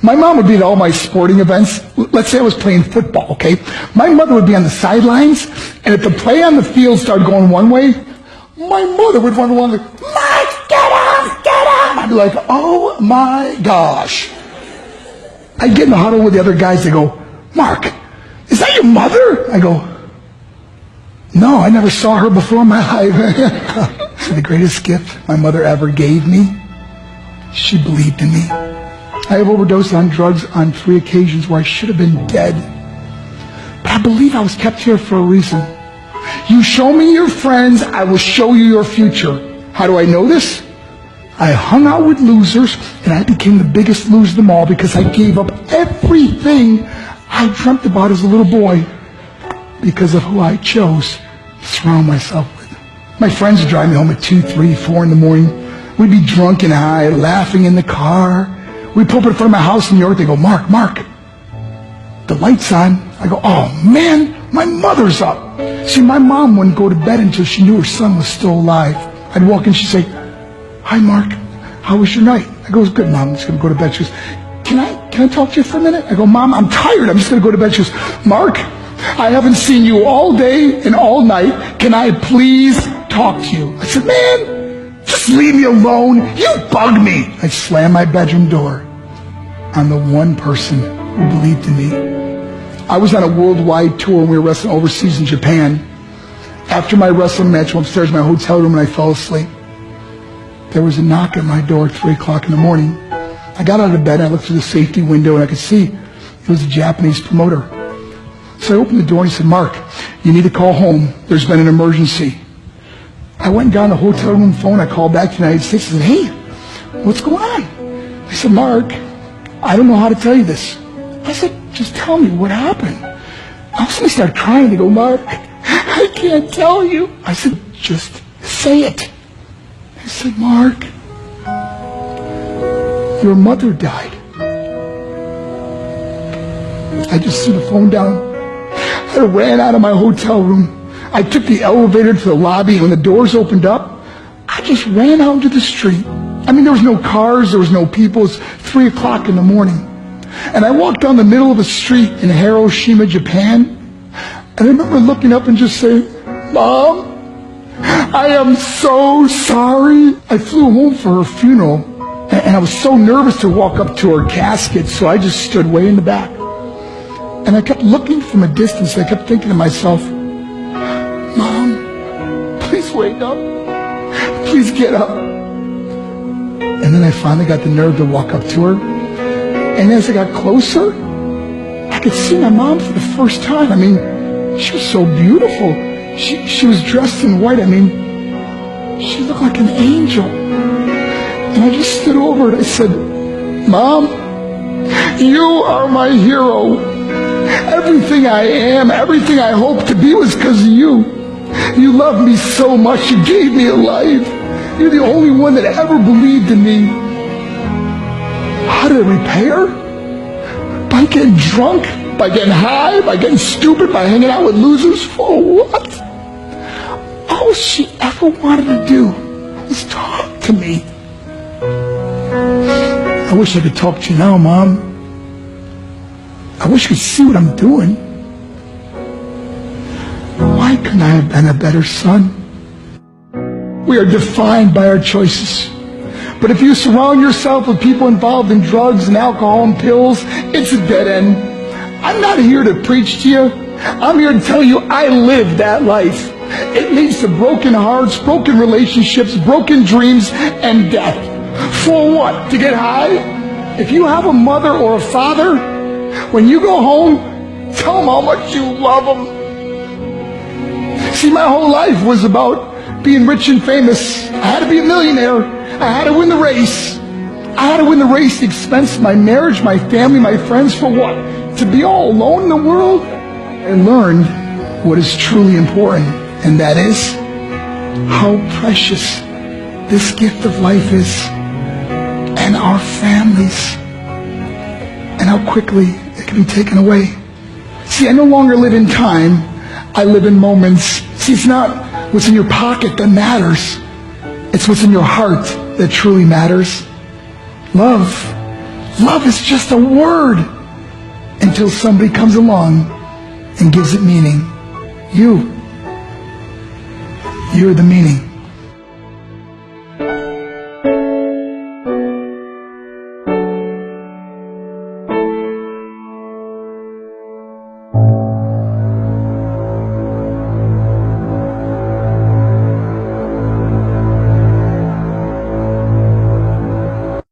My mom would be at all my sporting events. Let's say I was playing football, okay? My mother would be on the sidelines, and if the play on the field started going one way, my mother would run along like, Mike, get up, get up! I'd be like, oh my gosh. I'd get in the huddle with the other guys. They go, Mark, is that your mother? I go, no, I never saw her before in my life. The greatest gift my mother ever gave me, she believed in me. I have overdosed on drugs on 3 occasions where I should have been dead. But I believe I was kept here for a reason. You show me your friends, I will show you your future. How do I know this? I hung out with losers, and I became the biggest loser of them all because I gave up everything I dreamt about as a little boy because of who I chose to surround myself with. My friends would drive me home at 2, 3, 4 in the morning. We'd be drunk and high, laughing in the car. We'd pull up in front of my house in New York. They go, Mark, the light's on. I go, oh man, my mother's up. See, my mom wouldn't go to bed until she knew her son was still alive. I'd walk in, she'd say, hi Mark, how was your night? I go, it was good, Mom, I'm just going to go to bed. She goes, can I talk to you for a minute? I go, Mom, I'm tired, I'm just going to go to bed. She goes, Mark, I haven't seen you all day and all night. Can I please talk to you? I said, man, just leave me alone. You bug me. I slammed my bedroom door on the one person who believed in me. I was on a worldwide tour and we were wrestling overseas in Japan. After my wrestling match, I went upstairs in my hotel room and I fell asleep. There was a knock at my door at 3 o'clock in the morning. I got out of bed, I looked through the safety window and I could see it was a Japanese promoter. So I opened the door and he said, Mark, you need to call home. There's been an emergency. I went and got on the hotel room phone. I called back to the United States and said, hey, what's going on? I said, Mark, I don't know how to tell you this. I said, just tell me what happened. All of a sudden I started crying. They go, Mark, I can't tell you. I said, just say it. I said, Mark, your mother died. I just threw the phone down. I ran out of my hotel room. I took the elevator to the lobby, and when the doors opened up, I just ran out into the street. I mean, there was no cars, there was no people. It was 3 o'clock in the morning. And I walked down the middle of a street in Hiroshima, Japan, and I remember looking up and just saying, Mom, I am so sorry. I flew home for her funeral, and I was so nervous to walk up to her casket, so I just stood way in the back. And I kept looking from a distance. I kept thinking to myself, Mom, please wake up. Please get up. And then I finally got the nerve to walk up to her. And as I got closer, I could see my mom for the first time. I mean, she was so beautiful. She was dressed in white. I mean, she looked like an angel. And I just stood over her and I said, Mom, you are my hero. Everything I am, everything I hope to be was because of you. You loved me so much. You gave me a life. You're the only one that ever believed in me. How did I repay her? By getting drunk? By getting high? By getting stupid? By hanging out with losers? For what? All she ever wanted to do was talk to me. I wish I could talk to you now, Mom. I wish you could see what I'm doing. Why couldn't I have been a better son? We are defined by our choices. But if you surround yourself with people involved in drugs and alcohol and pills, it's a dead end. I'm not here to preach to you. I'm here to tell you I lived that life. It leads to broken hearts, broken relationships, broken dreams, and death. For what? To get high? If you have a mother or a father, when you go home, tell them how much you love them. See, my whole life was about being rich and famous. I had to be a millionaire. I had to win the race. I had to win the race at the expense of my marriage, my family, my friends. For what? To be all alone in the world? I learned what is truly important, and that is how precious this gift of life is, and our families, and how quickly it can be taken away. See, I no longer live in time. I live in moments. See, it's not what's in your pocket that matters. It's what's in your heart that truly matters. Love Love is just a word until somebody comes along and gives it meaning. You're the meaning.